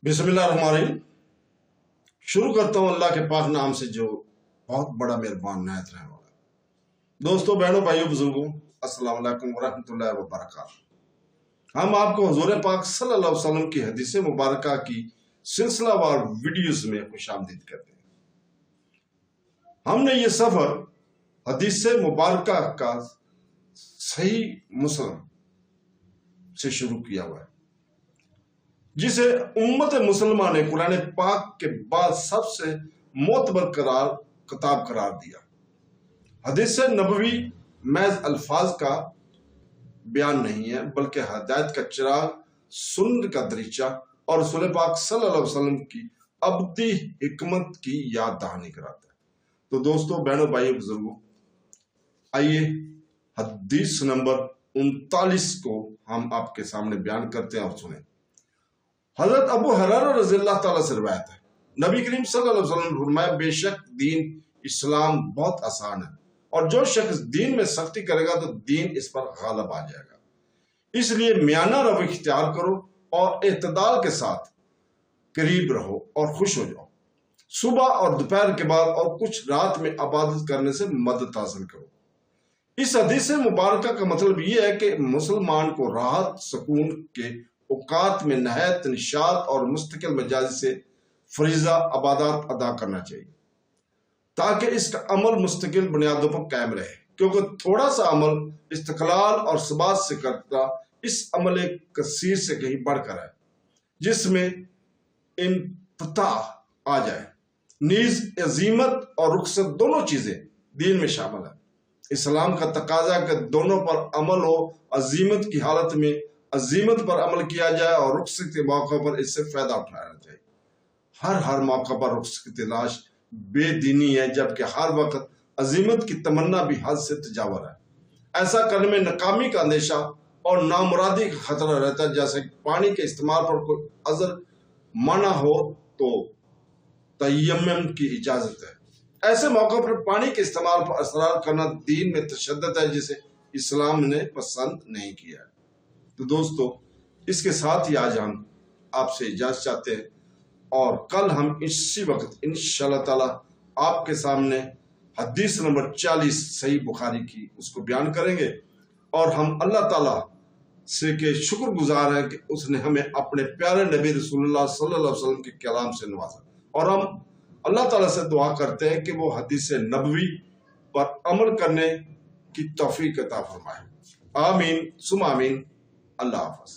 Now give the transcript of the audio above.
बिस्मिल्लाहिर्रहमानिर्रहीम। शुरू करता हूँ अल्लाह के पाक नाम से जो बहुत बड़ा मेहरबान नायत रहने वाला है। दोस्तों, बहनों, भाइयों, बुजुर्गों, अस्सलाम वालेकुम वरहमतुल्लाहि वबरकातुहू। हम आपको हुजूर पाक सल्लल्लाहु अलैहि वसल्लम की हदीस मुबारका की सिलसिलावार वीडियोस में खुशामदीद करते हैं। हमने ये सफर हदीस मुबारका का सही मुस्लिम से शुरू किया हुआ है, जिसे उम्मत मुसलमान ने कुरान पाक के बाद सबसे मोतबर किताब करार दिया। हदीस नबवी महज अल्फाज का बयान नहीं है, बल्कि हदायत का चिराग, सुन्नत का दरीचा और रसूल पाक सल्लल्लाहु अलैहि वसल्लम की अबदी हिकमत की याद दहानी कराता है। तो दोस्तों, बहनों, भाइयों, बुजुर्गों, आइए हदीस नंबर 39 को हम आपके सामने बयान करते हैं और सुने। हजरत अबू हुरैरा रज़ियल्लाहु ताला से रिवायत है, नबी करीम सल्लल्लाहु अलैहि वसल्लम ने फरमाया, बेशक दीन इस्लाम बहुत आसान है और जो शख्स दीन में सख्ती करेगा तो दीन इस पर गालिब आ जाएगा। इसलिए मियाना रवै इख्तियार करो और एतदाल के साथ करीब रहो और खुश हो जाओ। सुबह और दोपहर के बाद और कुछ रात में इबादत करने से मदद हासिल करो। इस हदीस मुबारका का मतलब यह है कि मुसलमान को राहत सुकून के औकात में नहायत निशात और मुस्तकिल मिजाज से फरीजा इबादत अदा करना चाहिए, ताकि इसका अमल मुस्तकिल बुनियादों पर कायम रहे, क्योंकि थोड़ा सा अमल इस्तक़लाल और सबात से करता इस अमल कसीर से कहीं बढ़कर है, जिसमें इंतताह आ जाए। नीज अजीमत और रुखसत दोनों चीजें दीन में शामिल है। इस्लाम का तकाजा कि दोनों पर अमल हो, अजीमत की हालत में अजीमत पर अमल किया जाए और रुखसत के मौके पर इससे फायदा उठाना चाहिए। हर मौका पर रुखसत की तलाश बेदीनी है, जबकि हर वक्त अजीमत की तमन्ना भी हद से तजावर है। ऐसा करने में नाकामी का अंदेशा और नामुरादी का खतरा रहता है। जैसे पानी के इस्तेमाल पर कोई अजर मना हो तो तयम्मुम की इजाजत है। ऐसे मौके पर पानी के इस्तेमाल पर असरार करना दीन में तशद्दुद है, जिसे इस्लाम ने पसंद नहीं किया है। तो दोस्तों, इसके साथ ही आज हम आपसे इजाजत चाहते हैं और कल हम इसी वक्त इंशाअल्लाह ताला आपके सामने हदीस नंबर 40 सही बुखारी की उसको बयान करेंगे। और हम अल्लाह ताला से के शुक्रगुजार हैं कि उसने हमें अपने प्यारे नबी रसूलुल्लाह सल्लल्लाहु अलैहि वसल्लम के कलाम से नवाजा, और हम अल्लाह ताला से दुआ करते हैं कि वो हदीस नबवी पर अमल करने की तौफीक अता फरमाए। आमीन सुम आमीन। अल्लाह हाफ़िज़।